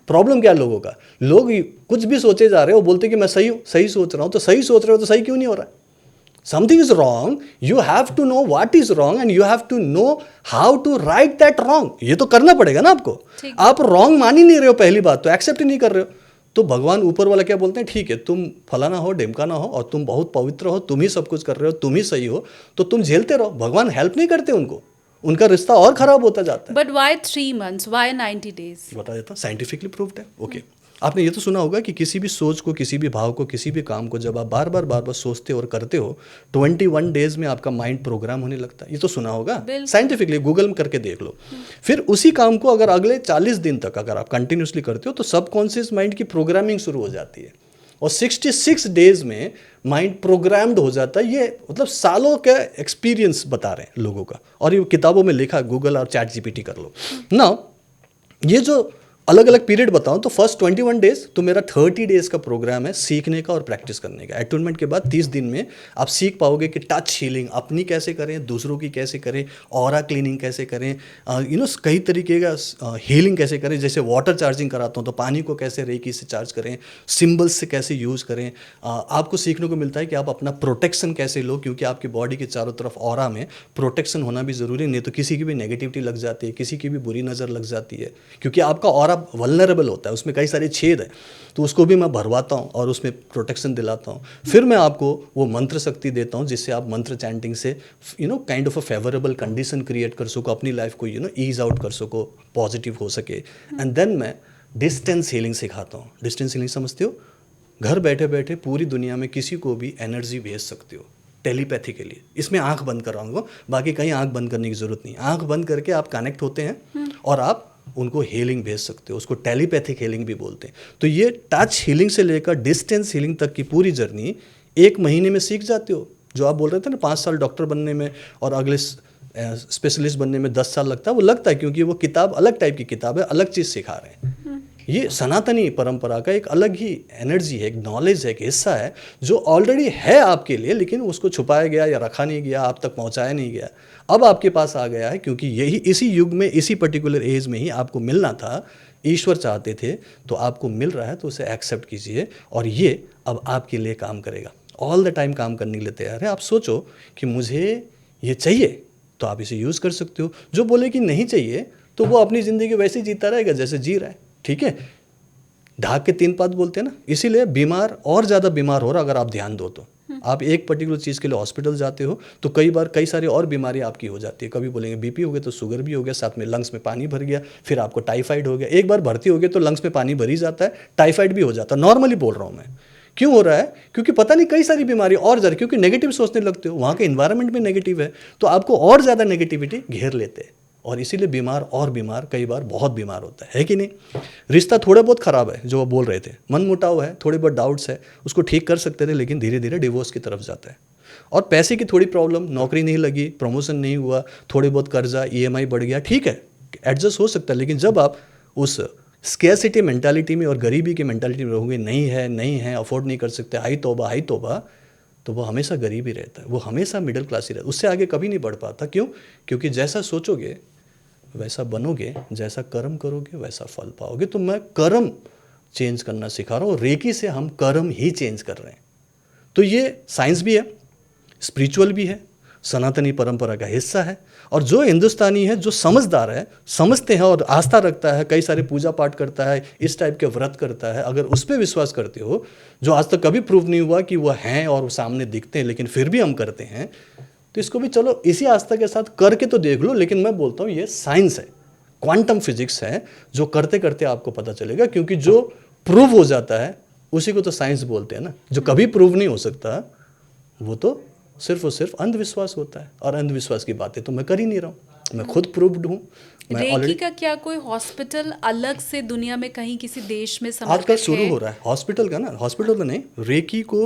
प्रॉब्लम क्या है लोगों का, लोग कुछ भी सोचे जा रहे हो, बोलते कि मैं सही हूं, सही सोच रहा हूं, तो सही सोच रहे हो तो सही क्यों नहीं हो रहा है? Something is wrong, you have to know what is wrong and you have to know how to right that wrong. ये तो करना पड़ेगा ना आपको। आप रॉन्ग मान ही नहीं रहे हो, पहली बात तो एक्सेप्ट ही नहीं कर रहे हो, तो भगवान ऊपर वाला क्या बोलते हैं, ठीक है तुम फलाना हो, ढिमकाना हो, और तुम बहुत पवित्र हो, तुम ही सब कुछ कर रहे हो, तुम ही सही हो, तो तुम झेलते रहो। भगवान हेल्प नहीं करते उनको, उनका रिश्ता और खराब होता जाता है। But why 3 months, why 90 days? बता देता हूँ, साइंटिफिकली प्रूव्ड है। ओके, आपने ये तो सुना होगा कि किसी भी सोच को, किसी भी भाव को, किसी भी काम को जब आप बार बार सोचते और करते हो, 21 डेज में आपका माइंड प्रोग्राम होने लगता है। ये तो सुना होगा, साइंटिफिकली गूगल में करके देख लो। फिर उसी काम को अगर अगले 40 दिन तक अगर आप कंटिन्यूसली करते हो तो सबकॉन्शियस माइंड की प्रोग्रामिंग शुरू हो जाती है, और 66 डेज में माइंड प्रोग्राम्ड हो जाता है। ये मतलब सालों का एक्सपीरियंस बता रहे हैं लोगों का, और ये किताबों में लिखा, गूगल और चैट जीपीटी कर लो ना। ये जो अलग अलग पीरियड बताऊं तो फर्स्ट 21 डेज तो मेरा 30 डेज का प्रोग्राम है सीखने का और प्रैक्टिस करने का। अटूनमेंट के बाद 30 दिन में आप सीख पाओगे कि टच हीलिंग अपनी कैसे करें, दूसरों की कैसे करें, ऑरा क्लीनिंग कैसे करें, कई तरीके का हीलिंग कैसे करें। जैसे वाटर चार्जिंग कराता हूँ तो पानी को कैसे रेकी से चार्ज करें, सिम्बल्स से कैसे यूज़ करें। आपको सीखने को मिलता है कि आप अपना प्रोटेक्शन कैसे लो, क्योंकि आपकी बॉडी के चारों तरफ ऑरा में प्रोटेक्शन होना भी ज़रूरी, नहीं तो किसी की भी नेगेटिविटी लग जाती है, किसी की भी बुरी नज़र लग जाती है, क्योंकि आपका ऑरा वल्नरेबल होता है, उसमें कई सारे छेद हैं, तो उसको भी मैं भरवाता हूँ और उसमें प्रोटेक्शन दिलाता हूँ। फिर मैं आपको वो मंत्र शक्ति देता हूँ जिससे आप मंत्र चैंटिंग से kind of a favourable condition create कर सको, अपनी लाइफ को ईज आउट कर सको, पॉजिटिव हो सके। एंड देन मैं डिस्टेंस हीलिंग सिखाता हूँ। डिस्टेंस हीलिंग समझते हो? घर बैठे बैठे पूरी दुनिया में किसी को भी एनर्जी भेज सकते हो टेलीपैथिकली। इसमें आंख बंद कर रहा हूँ, बाकी कहीं आंख बंद करने की जरूरत नहीं। आंख बंद करके आप कनेक्ट होते हैं और आप उनको हीलिंग भेज सकते हो, उसको टेलीपैथिक हीलिंग भी बोलते हैं। तो ये टच हीलिंग से लेकर डिस्टेंस हीलिंग तक की पूरी जर्नी 1 महीने में सीख जाते हो। जो आप बोल रहे थे ना 5 साल डॉक्टर बनने में और अगले स्पेशलिस्ट बनने में 10 साल लगता है, वो लगता है क्योंकि वो किताब अलग टाइप की किताब है, अलग चीज़ सिखा रहे हैं। ये सनातनी परंपरा का एक अलग ही एनर्जी है, एक नॉलेज है, एक हिस्सा है जो ऑलरेडी है आपके लिए, लेकिन उसको छुपाया गया या रखा नहीं गया, आप तक पहुंचाया नहीं गया। अब आपके पास आ गया है क्योंकि यही इसी युग में, इसी पर्टिकुलर एज में ही आपको मिलना था। ईश्वर चाहते थे तो आपको मिल रहा है, तो उसे एक्सेप्ट कीजिए और ये अब आपके लिए काम करेगा। ऑल द टाइम काम करने के लिए तैयार है। आप सोचो कि मुझे ये चाहिए तो आप इसे यूज़ कर सकते हो। जो बोले कि नहीं चाहिए तो वो अपनी ज़िंदगी वैसे ही जीता रहेगा जैसे जी रहा है, ठीक है। ढाक के 3 पात बोलते हैं ना, इसीलिए बीमार और ज़्यादा बीमार हो रहा अगर आप ध्यान दो तो। आप एक पर्टिकुलर चीज़ के लिए हॉस्पिटल जाते हो तो कई बार कई सारी और बीमारी आपकी हो जाती है। कभी बोलेंगे बीपी हो गया तो शुगर भी हो गया, साथ में लंग्स में पानी भर गया, फिर आपको टाइफाइड हो गया। एक बार भर्ती हो गया तो लंग्स में पानी भर ही जाता है, टाइफाइड भी हो जाता है। नॉर्मली बोल रहा हूँ मैं। क्यों हो रहा है? क्योंकि पता नहीं कई सारी बीमारी और ज़्यादा, क्योंकि नेगेटिव सोचने लगते हो, वहाँ का इन्वायरमेंट भी नेगेटिव है तो आपको और ज़्यादा नेगेटिविटी घेर लेते हैं और इसीलिए बीमार और बीमार, कई बार बहुत बीमार होता है कि नहीं। रिश्ता थोड़ा बहुत ख़राब है, जो वो बोल रहे थे, मन मुटाव है, थोड़े बहुत डाउट्स है, उसको ठीक कर सकते थे, लेकिन धीरे धीरे डिवोर्स की तरफ जाता है। और पैसे की थोड़ी प्रॉब्लम, नौकरी नहीं लगी, प्रमोशन नहीं हुआ, थोड़े बहुत कर्जा, EMI बढ़ गया, ठीक है एडजस्ट हो सकता है। लेकिन जब आप उस स्केर्सिटी मेंटालिटी में और गरीबी की मेंटालिटी में रहोगे, नहीं है, अफोर्ड नहीं कर सकते, हाई तौबा, तो वो हमेशा गरीब ही रहता है, वो हमेशा मिडिल क्लास ही रहता है, उससे आगे कभी नहीं बढ़ पाता। क्यों? क्योंकि जैसा सोचोगे वैसा बनोगे, जैसा कर्म करोगे वैसा फल पाओगे। तो मैं कर्म चेंज करना सिखा रहा हूँ, रेकी से हम कर्म ही चेंज कर रहे हैं। तो ये साइंस भी है, स्पिरिचुअल भी है, सनातनी परंपरा का हिस्सा है। और जो हिंदुस्तानी है, जो समझदार है, समझते हैं और आस्था रखता है, कई सारे पूजा पाठ करता है, इस टाइप के व्रत करता है, अगर उस पर विश्वास करते हो, जो आज तक कभी प्रूव नहीं हुआ कि वह हैं और वो सामने दिखते हैं लेकिन फिर भी हम करते हैं, तो इसको भी चलो इसी आस्था के साथ करके तो देख लो। लेकिन मैं बोलता हूँ ये साइंस है, क्वांटम फिजिक्स है, जो करते करते आपको पता चलेगा। क्योंकि जो प्रूव हो जाता है उसी को तो साइंस बोलते हैं ना। जो कभी प्रूव नहीं हो सकता वो तो सिर्फ और सिर्फ अंधविश्वास होता है, और अंधविश्वास की बातें तो मैं कर ही नहीं रहा हूँ, मैं खुद प्रूव्ड हूँ। मैं रेकी ऑलरेडी का क्या कोई हॉस्पिटल अलग से दुनिया में कहीं किसी देश में आजकल समर्पित शुरू है? हो रहा है हॉस्पिटल का ना, हॉस्पिटल का नहीं, रेकी को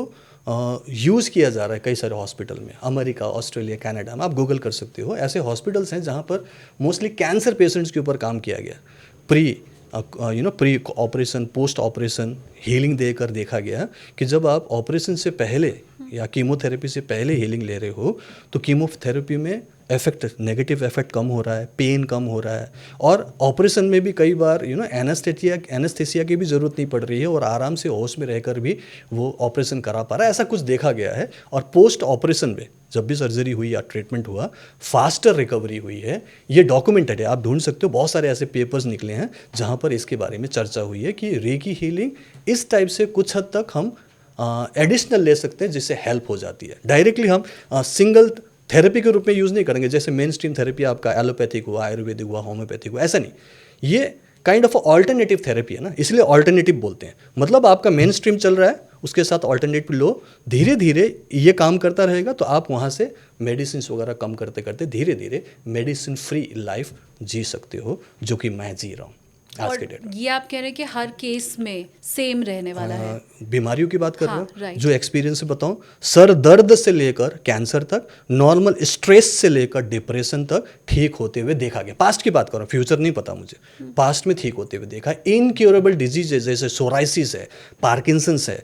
यूज़ किया जा रहा है कई सारे हॉस्पिटल में, अमेरिका, ऑस्ट्रेलिया, कनाडा में। आप गूगल कर सकते हो, ऐसे हॉस्पिटल्स हैं जहाँ पर मोस्टली कैंसर पेशेंट्स के ऊपर काम किया गया। Pre operation, post operation healing देकर देखा गया कि जब आप ऑपरेशन से पहले या कीमोथेरेपी से पहले हीलिंग ले रहे हो तो कीमोथेरेपी में इफेक्ट, नेगेटिव इफेक्ट कम हो रहा है, पेन कम हो रहा है, और ऑपरेशन में भी कई बार एनेस्थेसिया की भी ज़रूरत नहीं पड़ रही है, और आराम से होश में रहकर भी वो ऑपरेशन करा पा रहा है। ऐसा कुछ देखा गया है। और पोस्ट ऑपरेशन में जब भी सर्जरी हुई या ट्रीटमेंट हुआ, फास्टर रिकवरी हुई है। ये डॉक्यूमेंटेड है, आप ढूंढ सकते हो, बहुत सारे ऐसे पेपर्स निकले हैं जहाँ पर इसके बारे में चर्चा हुई है कि रेकी हीलिंग इस टाइप से कुछ हद तक हम एडिशनल ले सकते हैं, जिससे हेल्प हो जाती है। डायरेक्टली हम सिंगल थेरेपी के रूप में यूज़ नहीं करेंगे, जैसे मेन स्ट्रीम थेरेपी आपका एलोपैथिक हुआ, आयुर्वेदिक हुआ, होम्योपैथिक हुआ, ऐसा नहीं। ये काइंड ऑफ ऑल्टरनेटिव थेरेपी है ना, इसलिए ऑल्टरनेटिव बोलते हैं। मतलब आपका मेन स्ट्रीम चल रहा है, उसके साथ ऑल्टरनेटिव लो, धीरे धीरे ये काम करता रहेगा, तो आप वहाँ से मेडिसिन वगैरह कम करते करते धीरे धीरे मेडिसिन फ्री लाइफ जी सकते हो, जो कि मैं जी रहा हूँ आज और के डेट में। ये आप कह रहे हैं कि हर केस में सेम रहने वाला है? बीमारियों की बात कर रहे हाँ, हो, राइट। जो एक्सपीरियंस से बताऊं, सर दर्द से लेकर कैंसर तक, नॉर्मल स्ट्रेस से लेकर डिप्रेशन तक ठीक होते हुए देखा गया। पास्ट की बात करो, फ्यूचर नहीं पता मुझे, पास्ट में ठीक होते हुए देखा है। इनक्योरेबल डिजीजेज जैसे सोराइसिस है, पार्किंसंस है,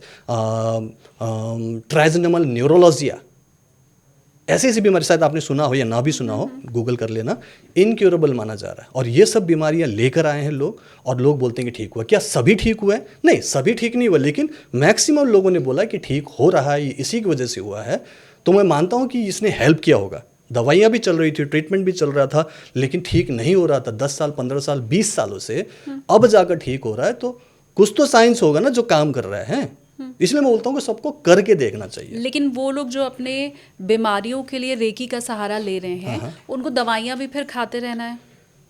ट्राइजेमिनल न्यूरोलॉजिया, ऐसी ऐसी बीमारी शायद आपने सुना हो या ना भी सुना हो, गूगल कर लेना, इनक्योरेबल माना जा रहा है। और ये सब बीमारियां लेकर आए हैं लोग, और लोग बोलते हैं कि ठीक हुआ। क्या सभी ठीक हुआ है? नहीं, सभी ठीक नहीं हुआ, लेकिन मैक्सिमम लोगों ने बोला कि ठीक हो रहा है, ये इसी की वजह से हुआ है। तो मैं मानता हूँ कि इसने हेल्प किया होगा। दवाइयाँ भी चल रही थी, ट्रीटमेंट भी चल रहा था, लेकिन ठीक नहीं हो रहा था 10 साल, 15 साल, 20 सालों से, अब जाकर ठीक हो रहा है। तो कुछ तो साइंस होगा ना जो काम कर रहा है। इसलिए मैं बोलता हूँ कि सबको करके देखना चाहिए। लेकिन वो लोग जो अपने बीमारियों के लिए रेकी का सहारा ले रहे हैं, उनको दवाइयाँ भी फिर खाते रहना है?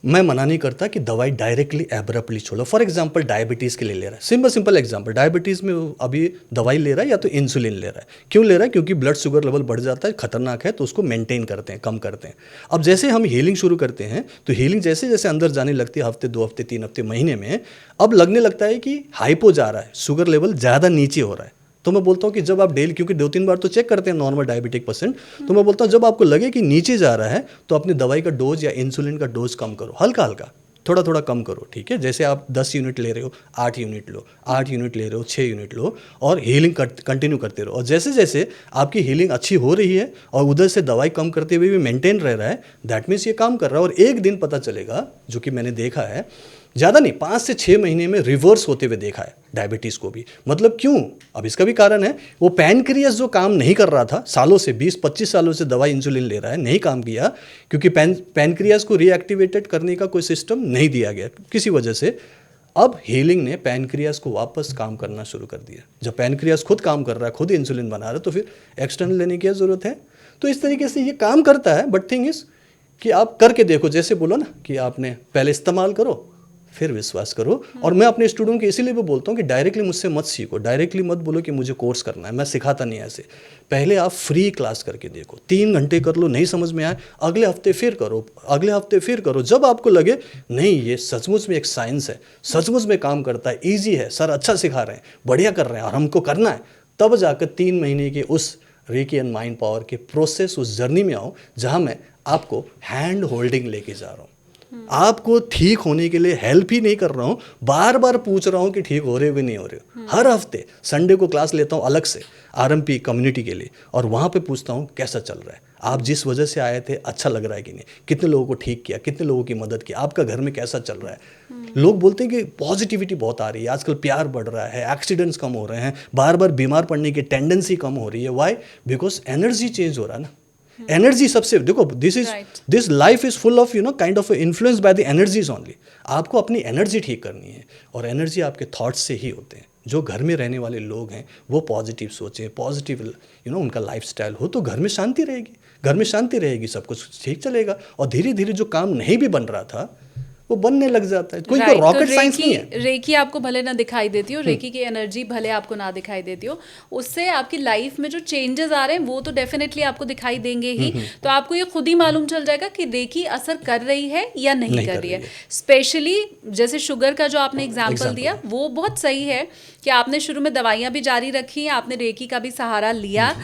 मैं मना नहीं करता कि दवाई डायरेक्टली एब्रप्टली छोड़ो। फॉर एग्जांपल डायबिटीज़ के लिए ले रहा है, सिंपल एग्जांपल, डायबिटीज़ में वो अभी दवाई ले रहा है या तो इंसुलिन ले रहा है। क्यों ले रहा है? क्योंकि ब्लड शुगर लेवल बढ़ जाता है, खतरनाक है, तो उसको मेंटेन करते हैं, कम करते हैं। अब जैसे हम हीलिंग शुरू करते हैं, तो हीलिंग जैसे जैसे अंदर जाने लगती है, हफ्ते, 2 हफ्ते, 3 हफ्ते, महीने में, अब लगने लगता है कि हाइपो जा रहा है, शुगर लेवल ज़्यादा नीचे हो रहा है। तो मैं बोलता हूँ कि जब आप डेली, क्योंकि 2-3 बार तो चेक करते हैं नॉर्मल डायबिटिक पेशेंट, तो मैं बोलता हूँ जब आपको लगे कि नीचे जा रहा है, तो अपनी दवाई का डोज या इंसुलिन का डोज कम करो, हल्का हल्का, थोड़ा थोड़ा कम करो, ठीक है। जैसे आप 10 यूनिट ले रहे हो, 8 यूनिट लो, 8 यूनिट ले रहे हो, 6 यूनिट लो, और हीलिंग कंटिन्यू करते रहो। और जैसे जैसे आपकी हीलिंग अच्छी हो रही है और उधर से दवाई कम करते हुए भी मेंटेन रह रहा है, दैट मीन्स ये काम कर रहा है। और एक दिन पता चलेगा, जो कि मैंने देखा है, ज़्यादा नहीं, 5 से 6 महीने में रिवर्स होते हुए देखा है डायबिटीज़ को भी। मतलब क्यों? अब इसका भी कारण है, वो पैनक्रियास जो काम नहीं कर रहा था सालों से, 20-25 सालों से दवाई इंसुलिन ले रहा है, नहीं काम किया, क्योंकि पैनक्रियास को रीएक्टिवेटेड करने का कोई सिस्टम नहीं दिया गया किसी वजह से। अब हीलिंग ने पैनक्रियास को वापस काम करना शुरू कर दिया। जब पैनक्रियास खुद काम कर रहा है, खुद इंसुलिन बना रहा है, तो फिर एक्सटर्नल लेने की ज़रूरत है। तो इस तरीके से ये काम करता है। बट थिंग इज़ कि आप करके देखो, जैसे बोलो ना कि आपने पहले इस्तेमाल करो, फिर विश्वास करो। और मैं अपने स्टूडेंट को इसीलिए भी बोलता हूँ कि डायरेक्टली मुझसे मत सीखो, डायरेक्टली मत बोलो कि मुझे कोर्स करना है, मैं सिखाता नहीं ऐसे। पहले आप फ्री क्लास करके देखो, 3 घंटे कर लो, नहीं समझ में आए, अगले हफ्ते फिर करो, अगले हफ्ते फिर करो। जब आपको लगे नहीं ये सचमुच में एक साइंस है, सचमुच में काम करता है, ईजी है, सर अच्छा सिखा रहे हैं, बढ़िया कर रहे हैं और हमको करना है, तब जाकर 3 महीने के उस रेकी एंड माइंड पावर के प्रोसेस, उस जर्नी में आओ जहाँ मैं आपको हैंड होल्डिंग लेके जा रहा हूँ। आपको ठीक होने के लिए हेल्प ही नहीं कर रहा हूँ, बार बार पूछ रहा हूँ कि ठीक हो रहे हो कि नहीं हो रहे हो। हर हफ्ते संडे को क्लास लेता हूँ अलग से आरएमपी कम्युनिटी के लिए, और वहाँ पे पूछता हूँ कैसा चल रहा है, आप जिस वजह से आए थे अच्छा लग रहा है कि नहीं, कितने लोगों को ठीक किया, कितने लोगों की मदद की, आपका घर में कैसा चल रहा है। लोग बोलते हैं कि पॉजिटिविटी बहुत आ रही है आजकल, प्यार बढ़ रहा है, एक्सीडेंट्स कम हो रहे हैं, बार बार बीमार पड़ने की टेंडेंसी कम हो रही है। वाई? बिकॉज एनर्जी चेंज हो रहा है ना। एनर्जी सबसे, देखो this life is full of kind of influence by the energies only. आपको अपनी एनर्जी ठीक करनी है, और एनर्जी आपके थॉट्स से ही होते हैं। जो घर में रहने वाले लोग हैं वो पॉजिटिव सोचें, पॉजिटिव उनका लाइफस्टाइल हो, तो घर में शांति रहेगी। घर में शांति रहेगी, सब कुछ ठीक चलेगा, और धीरे धीरे जो काम नहीं भी बन रहा था वो बनने लग जाता है। कोई रॉकेट साइंस नहीं है। रेकी आपको भले ना दिखाई देती हो, रेकी की एनर्जी भले आपको ना दिखाई देती हो, उससे आपकी लाइफ में जो चेंजेस आ रहे हैं वो तो डेफिनेटली आपको दिखाई देंगे ही। तो आपको ये खुद ही मालूम चल जाएगा कि रेकी असर कर रही है या नहीं कर रही है। स्पेशली जैसे शुगर का जो आपने एग्जाम्पल दिया वो बहुत सही है कि आपने शुरू में दवाइयाँ भी जारी रखी, आपने रेकी का भी सहारा लिया।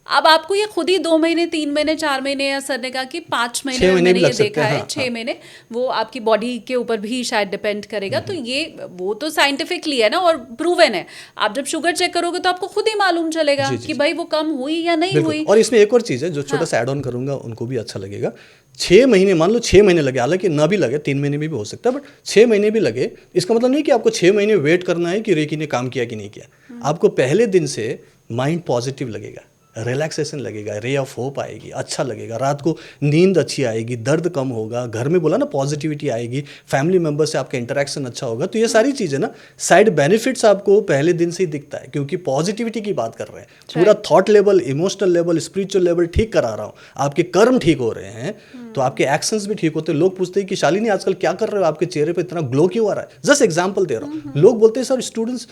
अब आपको ये खुद ही 2 महीने, 3 महीने, 4 महीने या सर ने कहा कि 5 महीने में मैंने ये देखा है, 6 महीने, वो आपकी बॉडी के ऊपर भी शायद डिपेंड करेगा। तो ये वो तो साइंटिफिकली है ना, और प्रूवन है। आप जब शुगर चेक करोगे तो आपको खुद ही मालूम चलेगा कि भाई वो कम हुई या नहीं हुई। और इसमें एक और चीज़ है जो छोटा सा ऐड ऑन करूंगा, उनको भी अच्छा लगेगा। 6 महीने, मान लो 6 महीने लगे, हालांकि ना भी लगे, 3 महीने में भी हो सकता है, बट 6 महीने भी लगे, इसका मतलब नहीं कि आपको 6 महीने वेट करना है कि रेकी ने काम किया कि नहीं किया। आपको पहले दिन से माइंड पॉजिटिव लगेगा, रिलैक्सेशन लगेगा, रे ऑफ होप आएगी, अच्छा लगेगा, रात को नींद अच्छी आएगी, दर्द कम होगा, घर में बोला ना पॉजिटिविटी आएगी, फैमिली मेंबर से आपका इंटरेक्शन अच्छा होगा। तो ये सारी चीज़ें ना, साइड बेनिफिट्स आपको पहले दिन से ही दिखता है, क्योंकि पॉजिटिविटी की बात कर रहे हैं। पूरा thought level, emotional level, spiritual level ठीक करा रहा हूँ, आपके कर्म ठीक हो रहे हैं, तो आपके एक्शंस भी ठीक होते हैं। लोग पूछते हैं कि शालिनी आजकल क्या कर रहे हो, आपके चेहरे पे इतना ग्लो क्यों आ रहा है। जस्ट एग्जांपल दे रहा हूँ। लोग बोलते हैं सर, स्टूडेंट्स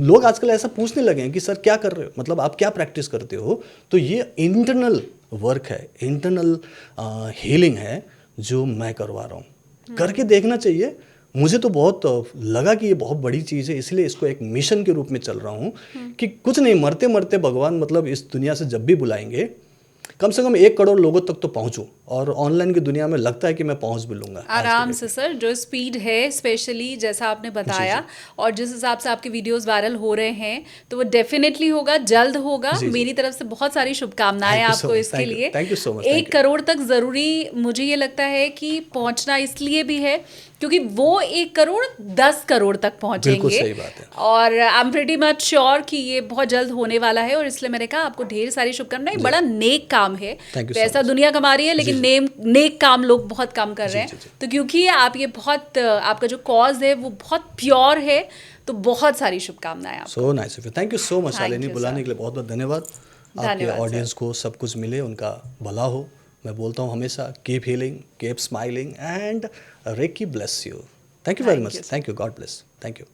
लोग आजकल ऐसा पूछने लगे हैं कि सर क्या कर रहे हो, मतलब आप क्या प्रैक्टिस करते हो। तो ये इंटरनल वर्क है, इंटरनल हीलिंग है जो मैं करवा रहा हूँ। करके देखना चाहिए। मुझे तो बहुत लगा कि ये बहुत बड़ी चीज़ है, इसलिए इसको एक मिशन के रूप में चल रहा हूँ कि कुछ नहीं, मरते मरते भगवान मतलब इस दुनिया से जब भी बुलाएंगे, कम से कम 1 करोड़ लोगों तक तो पहुंचूं। और ऑनलाइन की दुनिया में लगता है कि मैं पहुंच भी लूंगा आराम से सर। जो स्पीड है, स्पेशली जैसा आपने बताया, और जिस हिसाब से आपके वीडियोस वायरल हो रहे हैं, तो वो डेफिनेटली होगा, जल्द होगा। मेरी तरफ से बहुत सारी शुभकामनाएं आपको इसके लिए। Thank you so much. 1 crore तक जरूरी मुझे ये लगता है कि पहुंचना इसलिए भी है क्योंकि वो 1 करोड़ 10 करोड़ तक पहुंचेंगे। सही बात है। और I am pretty much sure कि ये बहुत जल्द होने वाला है, और इसलिए मैंने कहा आपको ढेर सारी शुभकामनाएं। बड़ा नेक काम है, पैसा दुनिया कमा रही है, लेकिन नेक काम लोग बहुत कम कर रहे हैं। तो क्योंकि आप ये बहुत, आपका जो कॉज है वो बहुत प्योर है, तो बहुत सारी शुभकामनाएं आपको। So nice of you, thank you so much Shalini, बुलाने के लिए बहुत बहुत धन्यवाद। आपके ऑडियंस को सब कुछ मिले, उनका भला हो। मैं बोलता हूँ हमेशा, keep healing, keep smiling, and Reiki bless you. Thank you very much. Thank you, God bless. Thank you.